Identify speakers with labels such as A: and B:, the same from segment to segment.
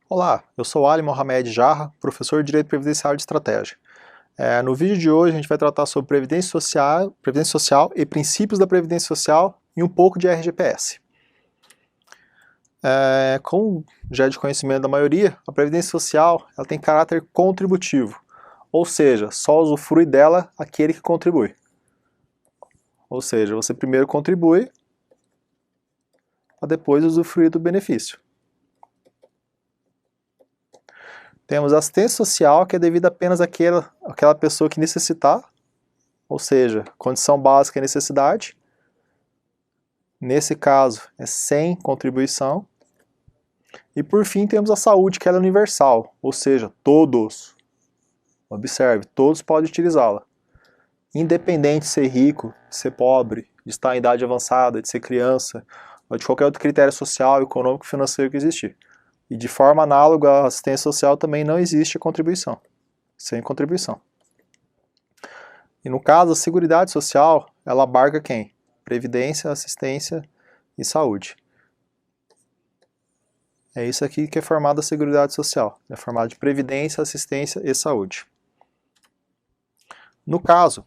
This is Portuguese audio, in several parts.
A: Olá, eu sou Ali Mohamed Jarra, professor de Direito Previdenciário de Estratégia. No vídeo de hoje a gente vai tratar sobre Previdência Social e princípios da Previdência Social e um pouco de RGPS. Como já é de conhecimento da maioria, a Previdência Social ela tem caráter contributivo, ou seja, só usufrui dela aquele que contribui. Ou seja, você primeiro contribui para depois usufruir do benefício. Temos assistência social, que é devida apenas àquela pessoa que necessitar, ou seja, condição básica é necessidade. Nesse caso, é sem contribuição. E por fim, temos a saúde, que ela é universal, ou seja, todos, observe, todos podem utilizá-la. Independente de ser rico, de ser pobre, de estar em idade avançada, de ser criança, ou de qualquer outro critério social, econômico, financeiro que existir. E de forma análoga à assistência social também não existe contribuição, sem contribuição. E no caso, a Seguridade Social, ela abarca quem? Previdência, assistência e saúde. É isso aqui que é formada a Seguridade Social. É formada de Previdência, Assistência e Saúde. No caso,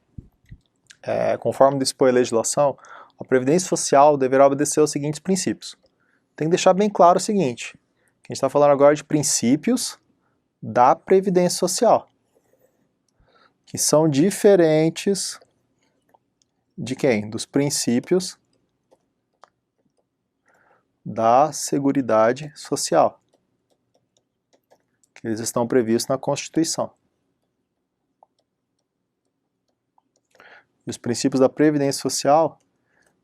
A: conforme dispõe a legislação, a Previdência Social deverá obedecer aos seguintes princípios. Tem que deixar bem claro o seguinte: a gente está falando agora de princípios da Previdência Social, que são diferentes de quem? Dos princípios da Seguridade Social, que eles estão previstos na Constituição. E os princípios da Previdência Social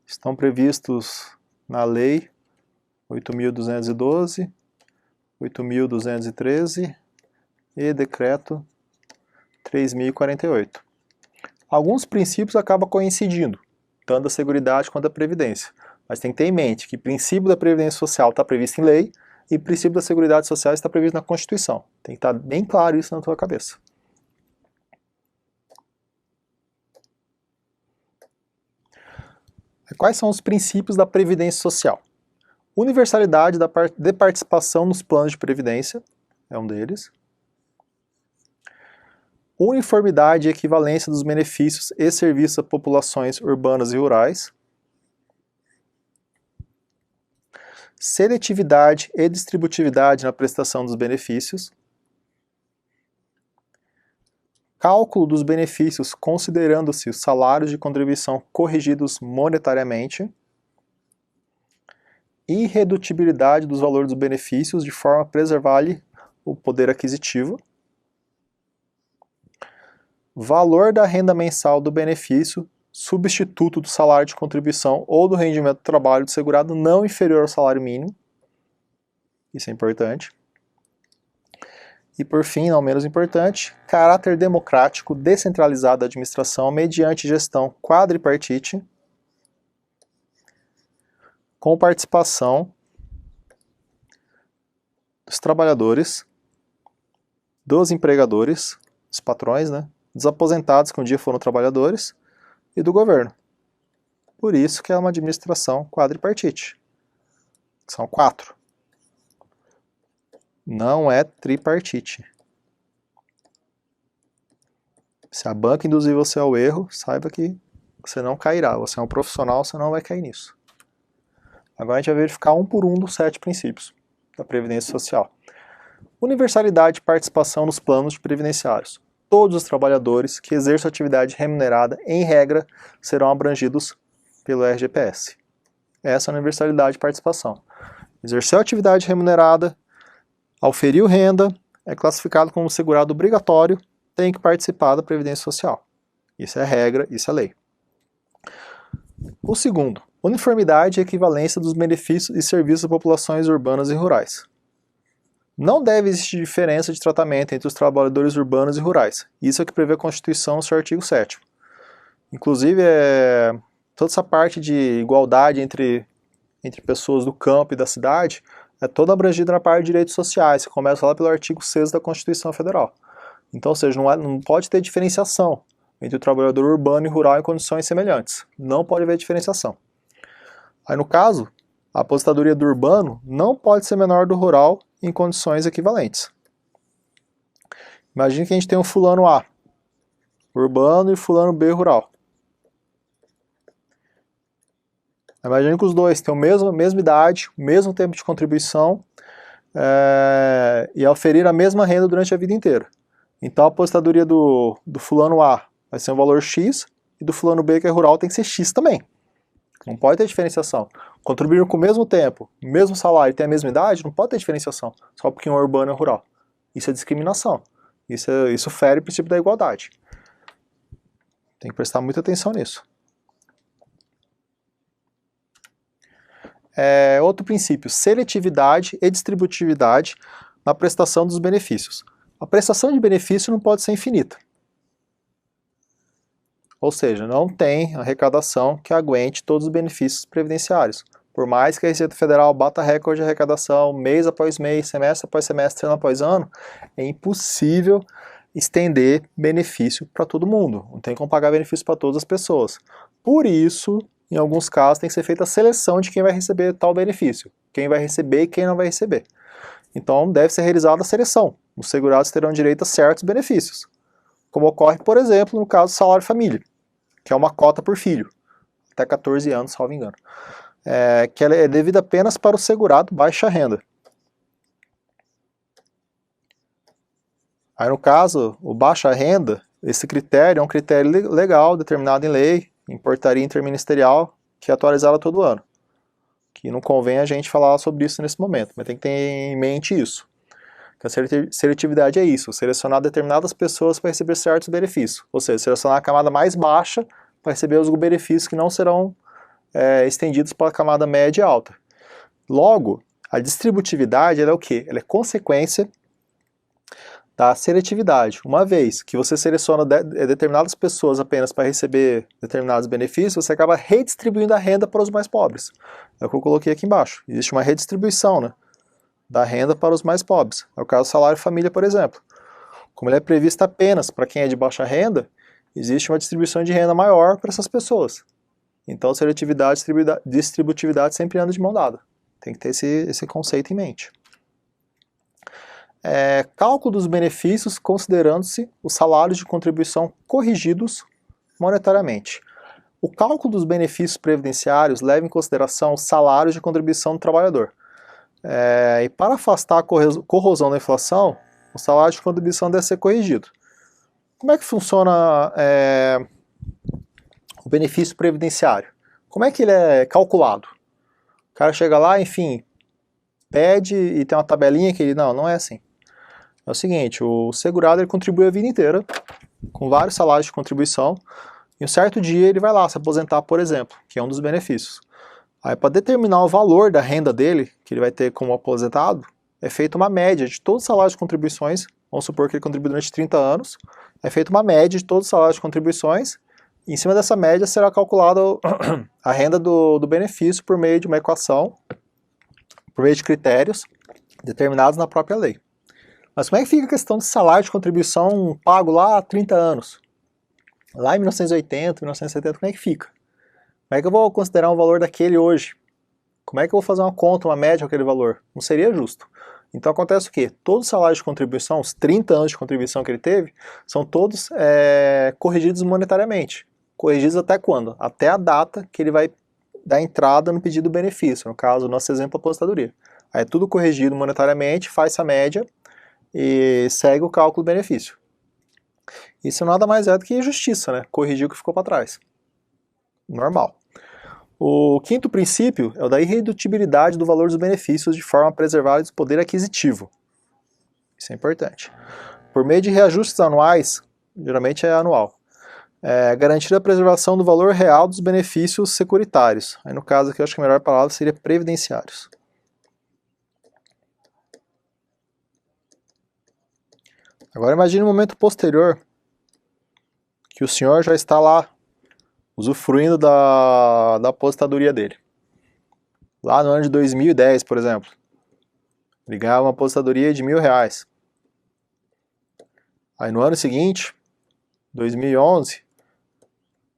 A: estão previstos na Lei 8.212, 8.213 e Decreto 3.048. Alguns princípios acabam coincidindo, tanto a Seguridade quanto a Previdência. Mas tem que ter em mente que o princípio da Previdência Social está previsto em lei e o princípio da Seguridade Social está previsto na Constituição. Tem que estar bem claro isso na tua cabeça. Quais são os princípios da Previdência Social? Universalidade de participação nos planos de previdência é um deles. Uniformidade e equivalência dos benefícios e serviços a populações urbanas e rurais. Seletividade e distributividade na prestação dos benefícios. Cálculo dos benefícios considerando-se os salários de contribuição corrigidos monetariamente. Irredutibilidade dos valores dos benefícios de forma a preservar-lhe o poder aquisitivo. Valor da renda mensal do benefício, substituto do salário de contribuição ou do rendimento do trabalho do segurado não inferior ao salário mínimo. Isso é importante. E por fim, não menos importante, caráter democrático descentralizado da administração mediante gestão quadripartite, com participação dos trabalhadores, dos empregadores, dos patrões, dos aposentados que um dia foram trabalhadores, e do governo. Por isso que é uma administração quadripartite. São 4. Não é tripartite. Se a banca induzir você ao erro, saiba que você não cairá. Você é um profissional, você não vai cair nisso. Agora a gente vai verificar um por um dos 7 princípios da Previdência Social. Universalidade de participação nos planos previdenciários. Todos os trabalhadores que exerçam atividade remunerada, em regra, serão abrangidos pelo RGPS. Essa é a universalidade de participação. Exerceu atividade remunerada, auferiu renda, é classificado como segurado obrigatório, tem que participar da Previdência Social. Isso é regra, isso é lei. O segundo, uniformidade e equivalência dos benefícios e serviços a populações urbanas e rurais. Não deve existir diferença de tratamento entre os trabalhadores urbanos e rurais. Isso é o que prevê a Constituição no seu artigo 7º. Inclusive, toda essa parte de igualdade entre pessoas do campo e da cidade é toda abrangida na parte de direitos sociais, que começa lá pelo artigo 6º da Constituição Federal. Então, ou seja, não pode ter diferenciação entre o trabalhador urbano e rural em condições semelhantes. Não pode haver diferenciação. Aí, no caso, a aposentadoria do urbano não pode ser menor do rural em condições equivalentes. Imagine que a gente tem um fulano A, urbano, e fulano B, rural. Imagine que os dois têm a mesma idade, o mesmo tempo de contribuição e oferir a mesma renda durante a vida inteira. Então a aposentadoria do fulano A vai ser um valor X e do fulano B, que é rural, tem que ser X também. Não pode ter diferenciação. Contribuir com o mesmo tempo, o mesmo salário e ter a mesma idade, não pode ter diferenciação, só porque um é urbano e um é rural. Isso é discriminação. Isso fere o princípio da igualdade. Tem que prestar muita atenção nisso. Outro princípio, seletividade e distributividade na prestação dos benefícios. A prestação de benefício não pode ser infinita. Ou seja, não tem arrecadação que aguente todos os benefícios previdenciários. Por mais que a Receita Federal bata recorde de arrecadação mês após mês, semestre após semestre, ano após ano, é impossível estender benefício para todo mundo. Não tem como pagar benefício para todas as pessoas. Por isso, em alguns casos, tem que ser feita a seleção de quem vai receber tal benefício. Quem vai receber e quem não vai receber. Então, deve ser realizada a seleção. Os segurados terão direito a certos benefícios. Como ocorre, por exemplo, no caso do salário-família, que é uma cota por filho, até 14 anos, salvo engano, que ela é devida apenas para o segurado baixa renda. Aí no caso, o baixa renda, esse critério é um critério legal, determinado em lei, em portaria interministerial, que é atualizada todo ano. Que não convém a gente falar sobre isso nesse momento, mas tem que ter em mente isso. A seletividade é isso, selecionar determinadas pessoas para receber certos benefícios, ou seja, selecionar a camada mais baixa para receber os benefícios que não serão estendidos para a camada média e alta. Logo, a distributividade ela é o quê? Ela é consequência da seletividade. Uma vez que você seleciona determinadas pessoas apenas para receber determinados benefícios, você acaba redistribuindo a renda para os mais pobres. É o que eu coloquei aqui embaixo. Existe uma redistribuição, né, da renda para os mais pobres. É o caso do salário-família, por exemplo. Como ele é previsto apenas para quem é de baixa renda, existe uma distribuição de renda maior para essas pessoas. Então, seletividade e distributividade sempre andam de mão dada. Tem que ter esse conceito em mente. Cálculo dos benefícios considerando-se os salários de contribuição corrigidos monetariamente. O cálculo dos benefícios previdenciários leva em consideração os salários de contribuição do trabalhador. E para afastar a corrosão da inflação, o salário de contribuição deve ser corrigido. Como é que funciona o benefício previdenciário? Como é que ele é calculado? O cara chega lá, enfim, pede e tem uma tabelinha que ele... Não é assim. É o seguinte, o segurado ele contribui a vida inteira, com vários salários de contribuição, e um certo dia ele vai lá se aposentar, por exemplo, que é um dos benefícios. Aí, para determinar o valor da renda dele, que ele vai ter como aposentado, é feita uma média de todos os salários de contribuições, vamos supor que ele contribui durante 30 anos, é feita uma média de todos os salários de contribuições, e em cima dessa média será calculada a renda do benefício por meio de uma equação, por meio de critérios determinados na própria lei. Mas como é que fica a questão de salário de contribuição pago lá há 30 anos? Lá em 1980, 1970, como é que fica? Como é que eu vou considerar um valor daquele hoje? Como é que eu vou fazer uma conta, uma média com aquele valor? Não seria justo. Então acontece o quê? Todos os salários de contribuição, os 30 anos de contribuição que ele teve, são todos corrigidos monetariamente. Corrigidos até quando? Até a data que ele vai dar entrada no pedido do benefício, no caso, nosso exemplo, a aposentadoria. Aí é tudo corrigido monetariamente, faz a média e segue o cálculo do benefício. Isso nada mais é do que justiça, né? Corrigir o que ficou para trás. Normal. O quinto princípio é o da irredutibilidade do valor dos benefícios de forma a preservar o poder aquisitivo. Isso é importante. Por meio de reajustes anuais, geralmente é anual, garantir a preservação do valor real dos benefícios securitários. Aí no caso aqui eu acho que a melhor palavra seria previdenciários. Agora imagine um momento posterior que o senhor já está lá usufruindo da aposentadoria dele. Lá no ano de 2010, por exemplo, ele ganhava uma aposentadoria de R$1.000. Aí no ano seguinte, 2011,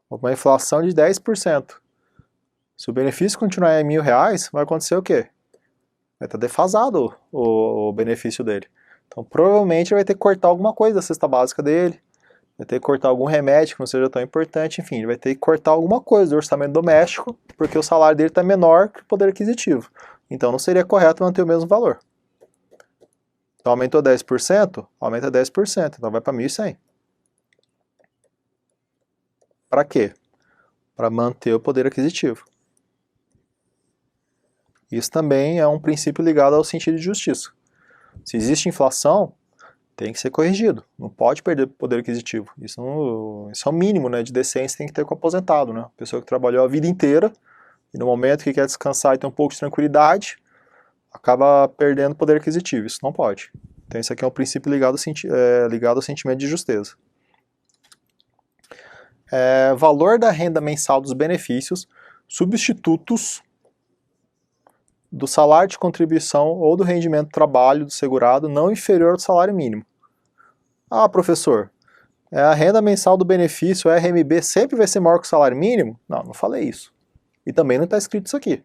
A: uma inflação de 10%. Se o benefício continuar em R$1.000, vai acontecer o quê? vai estar defasado o benefício dele. Então provavelmente ele vai ter que cortar alguma coisa da cesta básica dele, vai ter que cortar algum remédio que não seja tão importante, enfim, ele vai ter que cortar alguma coisa do orçamento doméstico, porque o salário dele está menor que o poder aquisitivo. Então não seria correto manter o mesmo valor. Então aumentou 10%, aumenta 10%, então vai para 1.100. Para quê? Para manter o poder aquisitivo. Isso também é um princípio ligado ao sentido de justiça. Se existe inflação, tem que ser corrigido, não pode perder poder aquisitivo. Isso é o mínimo, né, de decência que tem que ter com o aposentado, né? A pessoa que trabalhou a vida inteira e no momento que quer descansar e ter um pouco de tranquilidade, acaba perdendo poder aquisitivo. Isso não pode. Então isso aqui é um princípio ligado ao sentimento de justeza. Valor da renda mensal dos benefícios, substitutos do salário de contribuição ou do rendimento do trabalho do segurado não inferior ao salário mínimo. Ah, professor, a renda mensal do benefício, a RMB, sempre vai ser maior que o salário mínimo? Não, não falei isso. E também não está escrito isso aqui.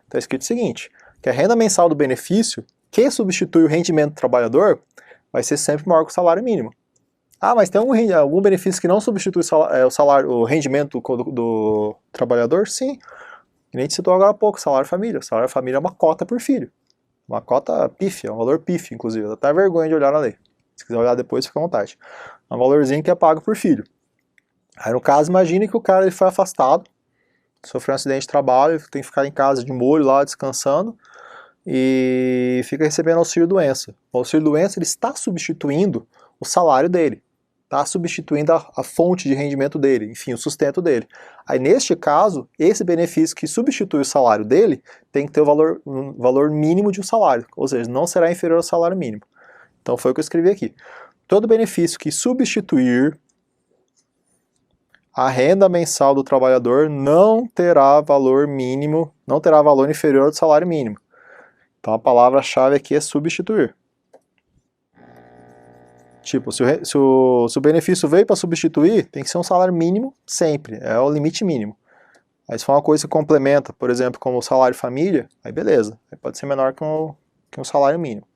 A: Está escrito o seguinte, que a renda mensal do benefício, que substitui o rendimento do trabalhador, vai ser sempre maior que o salário mínimo. Ah, mas tem algum benefício que não substitui o rendimento do trabalhador? Sim. E nem te citou agora há pouco, salário família. O salário família é uma cota por filho. Uma cota pífia, um valor pífio, inclusive. Dá até vergonha de olhar na lei. Se quiser olhar depois, fica à vontade. É um valorzinho que é pago por filho. Aí no caso, imagine que o cara ele foi afastado, sofreu um acidente de trabalho, tem que ficar em casa de molho lá, descansando, e fica recebendo auxílio-doença. O auxílio-doença ele está substituindo o salário dele. Está substituindo a fonte de rendimento dele, enfim, o sustento dele. Aí, neste caso, esse benefício que substitui o salário dele tem que ter um valor mínimo de um salário, ou seja, não será inferior ao salário mínimo. Então, foi o que eu escrevi aqui. Todo benefício que substituir a renda mensal do trabalhador não terá valor mínimo, não terá valor inferior ao salário mínimo. Então, a palavra-chave aqui é substituir. Tipo, se o benefício veio para substituir, tem que ser um salário mínimo sempre, é o limite mínimo. Aí se for uma coisa que complementa, por exemplo, como o salário família, aí beleza, aí pode ser menor que um salário mínimo.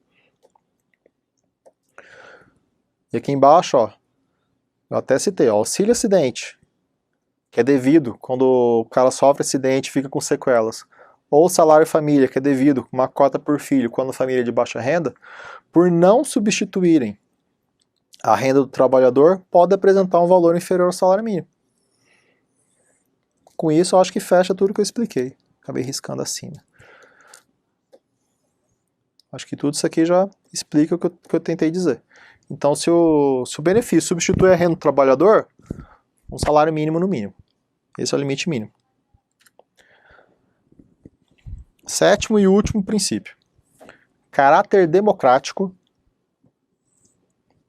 A: E aqui embaixo, ó, eu até citei, ó, auxílio acidente, que é devido quando o cara sofre acidente e fica com sequelas, ou salário família, que é devido uma cota por filho quando a família é de baixa renda, por não substituírem a renda do trabalhador, pode apresentar um valor inferior ao salário mínimo. Com isso, eu acho que fecha tudo que eu expliquei. Acabei riscando acima. Acho que tudo isso aqui já explica o que eu tentei dizer. Então, se o benefício substitui a renda do trabalhador, um salário mínimo no mínimo. Esse é o limite mínimo. Sétimo e último princípio. Caráter democrático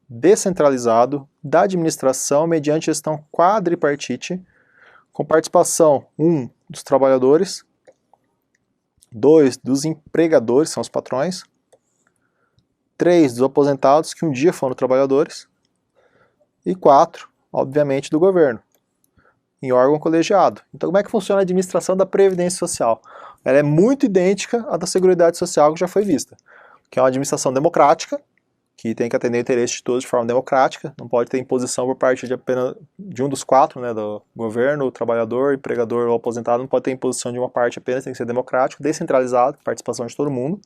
A: descentralizado da administração mediante gestão quadripartite, com participação 1 dos trabalhadores, 2 dos empregadores, são os patrões, 3 dos aposentados, que um dia foram trabalhadores, e 4, obviamente, do governo, em órgão colegiado. Então, como é que funciona a administração da Previdência Social? Ela é muito idêntica à da Seguridade Social que já foi vista, que é uma administração democrática, que tem que atender o interesse de todos de forma democrática, não pode ter imposição por parte de apenas de um dos 4, né, do governo, o trabalhador, o empregador ou o aposentado, não pode ter imposição de uma parte apenas, tem que ser democrático, descentralizado, participação de todo mundo.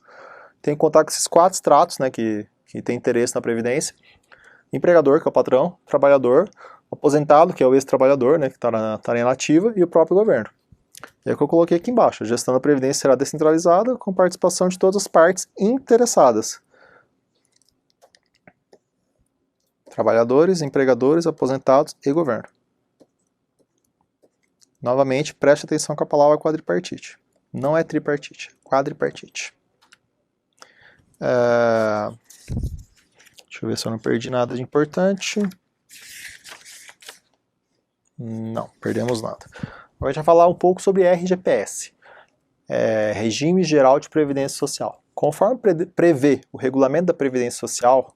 A: Tem que contar com esses 4 estratos, né, que tem interesse na Previdência: empregador, que é o patrão, trabalhador, aposentado, que é o ex-trabalhador, né, que está na ativa, e o próprio governo. E é o que eu coloquei aqui embaixo: a gestão da Previdência será descentralizada, com participação de todas as partes interessadas. Trabalhadores, empregadores, aposentados e governo. Novamente, preste atenção com a palavra quadripartite. Não é tripartite, quadripartite. Deixa eu ver se eu não perdi nada de importante. Não, perdemos nada. Agora a gente vai falar um pouco sobre RGPS, Regime Geral de Previdência Social. Conforme prevê o Regulamento da Previdência Social,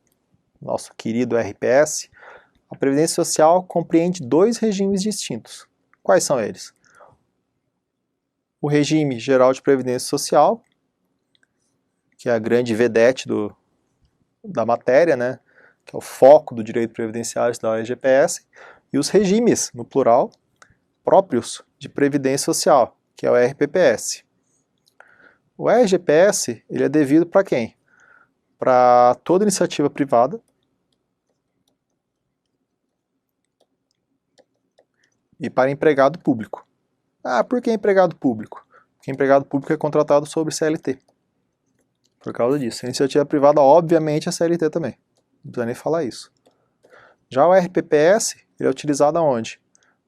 A: nosso querido RPS, a Previdência Social compreende 2 regimes distintos. Quais são eles? O Regime Geral de Previdência Social, que é a grande vedete da matéria, né, que é o foco do direito previdenciário da RGPS, e os regimes, no plural, próprios de previdência social, que é o RPPS. O RGPS, ele é devido para quem? Para toda iniciativa privada e para empregado público. Ah, por que empregado público? Porque empregado público é contratado sobre CLT. Por causa disso. A iniciativa privada, obviamente, é CLT também. Não precisa nem falar isso. Já o RPPS, ele é utilizado aonde?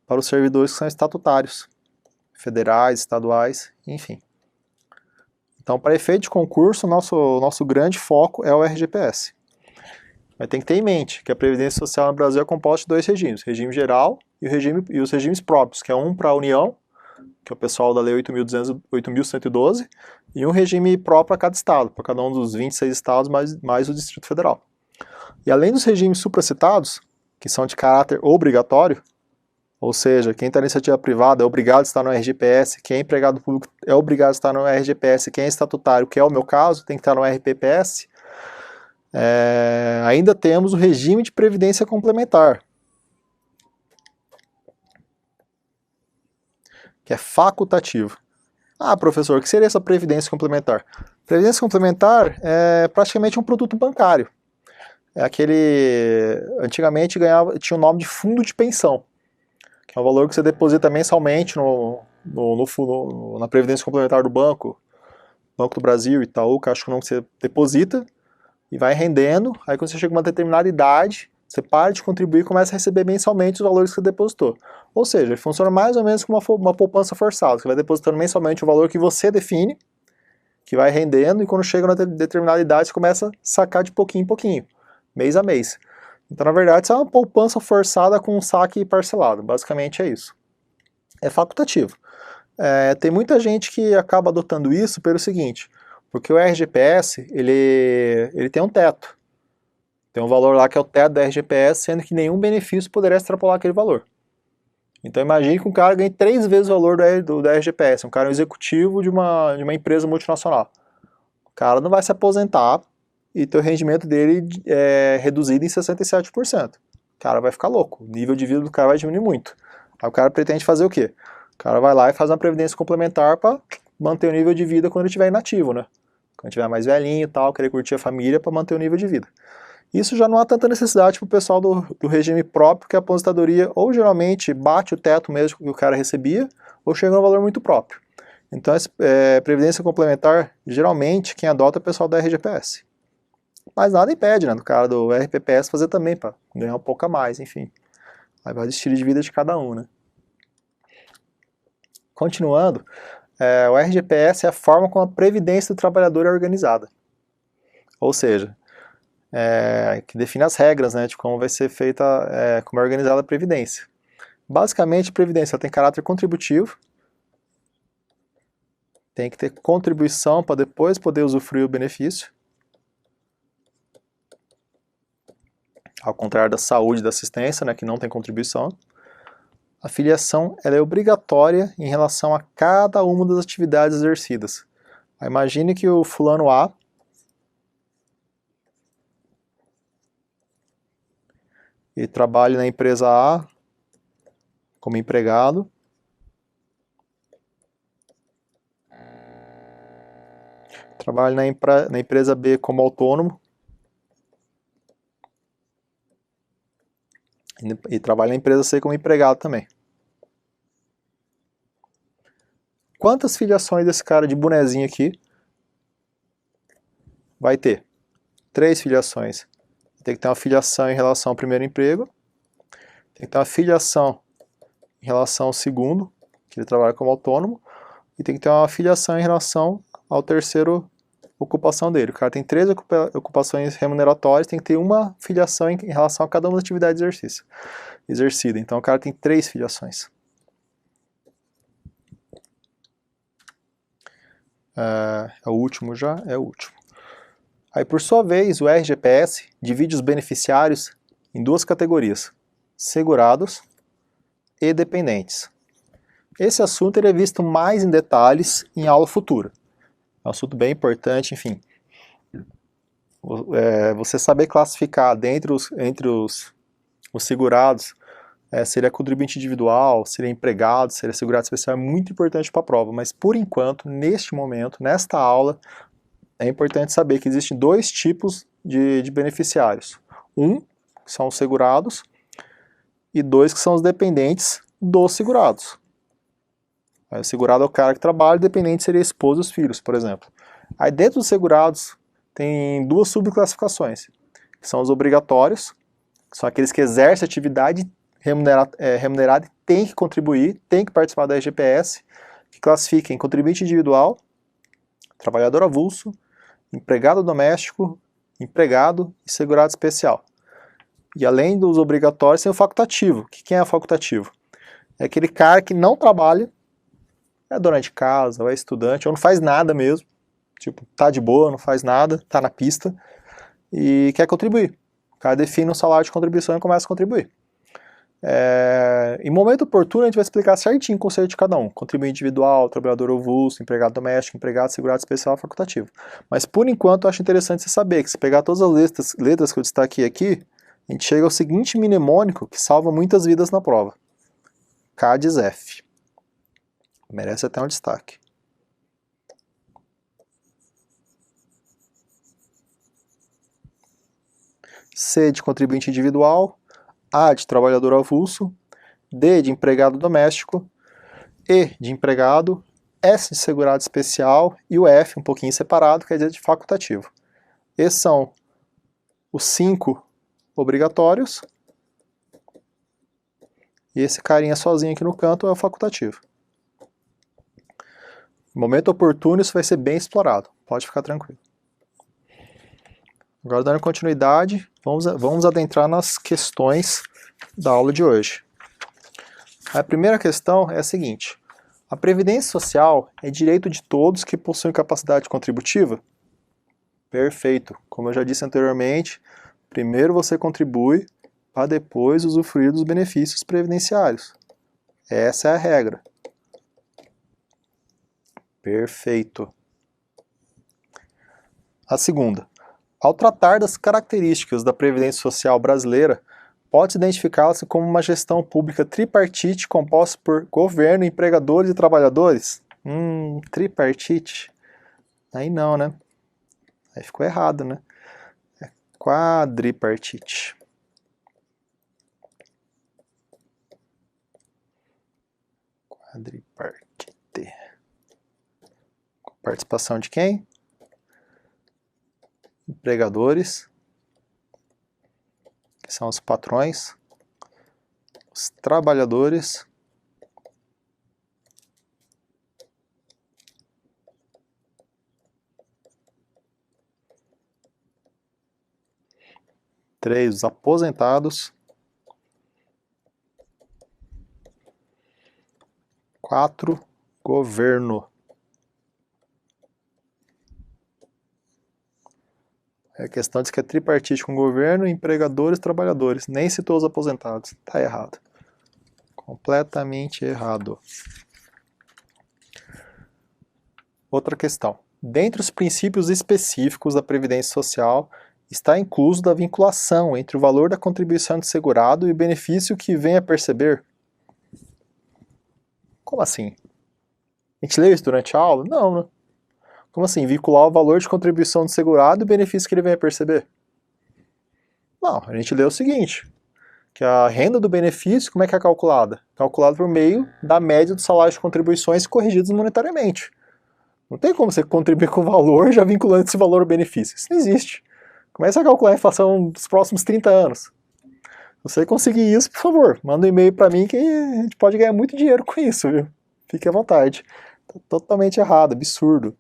A: Para os servidores que são estatutários, federais, estaduais, enfim. Então, para efeito de concurso, o nosso grande foco é o RGPS. Mas tem que ter em mente que a Previdência Social no Brasil é composta de dois regimes, o regime geral e os regimes próprios, que é um para a União, que é o pessoal da Lei 8.112, e um regime próprio a cada estado, para cada um dos 26 estados mais o Distrito Federal. E além dos regimes supracitados, que são de caráter obrigatório, ou seja, quem está na iniciativa privada é obrigado a estar no RGPS, quem é empregado público é obrigado a estar no RGPS, quem é estatutário, que é o meu caso, tem que estar no RPPS. Ainda temos o regime de previdência complementar, que é facultativo. Ah, professor, o que seria essa previdência complementar? Previdência complementar é praticamente um produto bancário. É aquele... Antigamente tinha o nome de fundo de pensão, que é um valor que você deposita mensalmente na previdência complementar do Banco do Brasil, Itaú, Caixa Econômica, você deposita e vai rendendo. Aí quando você chega a uma determinada idade, você para de contribuir e começa a receber mensalmente os valores que você depositou. Ou seja, ele funciona mais ou menos como uma poupança forçada. Você vai depositando mensalmente o valor que você define, que vai rendendo, e quando chega a uma determinada idade, você começa a sacar de pouquinho em pouquinho, mês a mês. Então, na verdade, isso é uma poupança forçada com um saque parcelado. Basicamente é isso. É facultativo. Tem muita gente que acaba adotando isso pelo seguinte, porque o RGPS, ele tem um teto. Tem um valor lá que é o teto da RGPS, sendo que nenhum benefício poderá extrapolar aquele valor. Então imagine que um cara ganhe 3 vezes o valor da RGPS, um cara executivo de uma empresa multinacional. O cara não vai se aposentar e ter o rendimento dele reduzido em 67%. O cara vai ficar louco, o nível de vida do cara vai diminuir muito. Aí o cara pretende fazer o quê? O cara vai lá e faz uma previdência complementar para manter o nível de vida quando ele estiver inativo, né? Quando estiver mais velhinho e tal, querer curtir a família para manter o nível de vida. Isso já não há tanta necessidade para o pessoal do regime próprio, que a aposentadoria ou geralmente bate o teto mesmo que o cara recebia, ou chega a um valor muito próprio. Então, previdência complementar, geralmente, quem adota é o pessoal da RGPS. Mas nada impede, né, do cara do RPPS fazer também, para ganhar um pouco a mais, enfim. Aí vai do estilo de vida de cada um, né. Continuando, o RGPS é a forma como a previdência do trabalhador é organizada. Ou seja, que define as regras, né, de como vai ser feita, como é organizada a previdência. Basicamente, a previdência tem caráter contributivo, tem que ter contribuição para depois poder usufruir o benefício, ao contrário da saúde e da assistência, né, que não tem contribuição. A filiação ela é obrigatória em relação a cada uma das atividades exercidas. Imagine que o fulano A ele trabalha na empresa A como empregado, trabalha na empresa B como autônomo e trabalha na empresa C como empregado também. Quantas filiações desse cara de bonezinho aqui vai ter? 3 filiações. Tem que ter uma filiação em relação ao primeiro emprego, tem que ter uma filiação em relação ao segundo, que ele trabalha como autônomo, e tem que ter uma filiação em relação ao terceiro ocupação dele. O cara tem 3 ocupações remuneratórias, tem que ter uma filiação em relação a cada uma das atividades exercida. Então o cara tem 3 filiações. É o último já? É o último. Aí, por sua vez, o RGPS divide os beneficiários em 2 categorias, segurados e dependentes. Esse assunto ele é visto mais em detalhes em aula futura. É um assunto bem importante, enfim. Você saber classificar entre os segurados, se ele é contribuinte individual, se ele é empregado, se ele é segurado especial, é muito importante para a prova, mas por enquanto, neste momento, nesta aula, é importante saber que existem dois tipos de beneficiários. Um, que são os segurados, e dois, que são os dependentes dos segurados. O segurado é o cara que trabalha, o dependente seria a esposa e os filhos, por exemplo. Aí dentro dos segurados tem duas subclassificações, que são os obrigatórios, que são aqueles que exercem atividade remunerada e tem que contribuir, tem que participar da RGPS, que classifica em contribuinte individual, trabalhador avulso, empregado doméstico, empregado e segurado especial. E além dos obrigatórios, tem o facultativo. O que é o facultativo? É aquele cara que não trabalha, é dona de casa, ou é estudante, ou não faz nada mesmo, tipo, tá de boa, não faz nada, tá na pista, e quer contribuir. O cara define um salário de contribuição e começa a contribuir. Em momento oportuno a gente vai explicar certinho o conceito de cada um. Contribuinte individual, trabalhador avulso, empregado doméstico, empregado, segurado especial, facultativo. Mas por enquanto eu acho interessante você saber que se pegar todas as letras que eu destaquei aqui, a gente chega ao seguinte mnemônico que salva muitas vidas na prova. CADES F. Merece até um destaque. C de contribuinte individual, A de trabalhador avulso, D de empregado doméstico, E de empregado, S de segurado especial e o F, um pouquinho separado, quer dizer de facultativo. Esses são os 5 obrigatórios e esse carinha sozinho aqui no canto é o facultativo. No momento oportuno isso vai ser bem explorado, pode ficar tranquilo. Agora, dando continuidade, vamos adentrar nas questões da aula de hoje. A primeira questão é a seguinte: a previdência social é direito de todos que possuem capacidade contributiva? Perfeito. Como eu já disse anteriormente, primeiro você contribui para depois usufruir dos benefícios previdenciários. Essa é a regra. Perfeito. A segunda: ao tratar das características da Previdência Social brasileira, pode-se identificá-la como uma gestão pública tripartite composta por governo, empregadores e trabalhadores? Tripartite? Aí não, né? Aí ficou errado, né? É quadripartite. Quadripartite. Participação de quem? Empregadores, que são os patrões, os trabalhadores, os aposentados, 4, governo. A questão diz que é tripartite com governo, empregadores, trabalhadores. Nem citou os aposentados. Tá errado. Completamente errado. Outra questão. Dentre os princípios específicos da Previdência Social, está incluso da vinculação entre o valor da contribuição do segurado e o benefício que vem a perceber? Como assim? A gente leu isso durante a aula? Não, né? Como assim? Vincular o valor de contribuição do segurado e o benefício que ele vem a perceber? Não, a gente leu o seguinte, que a renda do benefício, como é que é calculada? Calculada por meio da média dos salários de contribuições corrigidos monetariamente. Não tem como você contribuir com o valor já vinculando esse valor ao benefício. Isso não existe. Comece a calcular a inflação dos próximos 30 anos. Se você conseguir isso, por favor, manda um e-mail para mim que a gente pode ganhar muito dinheiro com isso, viu? Fique à vontade. Tá totalmente errado, absurdo.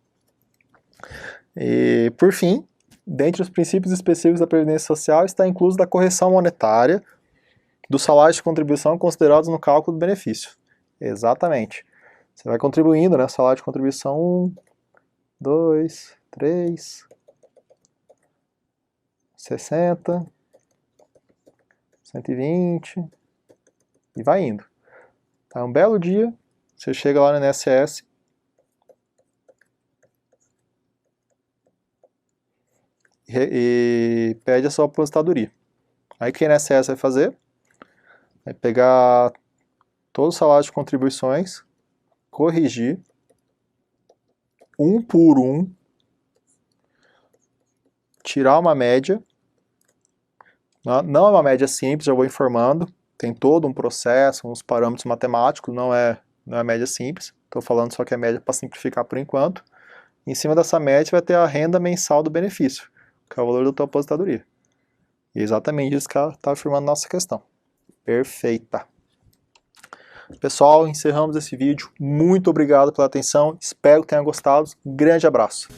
A: E, por fim, dentre os princípios específicos da Previdência Social está incluso da correção monetária dos salários de contribuição considerados no cálculo do benefício. Exatamente. Você vai contribuindo, né? Salário de contribuição 1, 2, 3, 60, 120 e vai indo. Tá, um belo dia, você chega lá no INSS, e pede a sua aposentadoria. Aí o que o INSS vai fazer? Vai pegar todo o salário de contribuições, corrigir, um por um, tirar uma média. Não é uma média simples, já vou informando. Tem todo um processo, uns parâmetros matemáticos, não é média simples. Estou falando só que é média para simplificar por enquanto. Em cima dessa média vai ter a renda mensal do benefício, que é o valor da tua aposentadoria. E exatamente isso que está afirmando nossa questão. Perfeita. Pessoal, encerramos esse vídeo. Muito obrigado pela atenção. Espero que tenham gostado. Um grande abraço.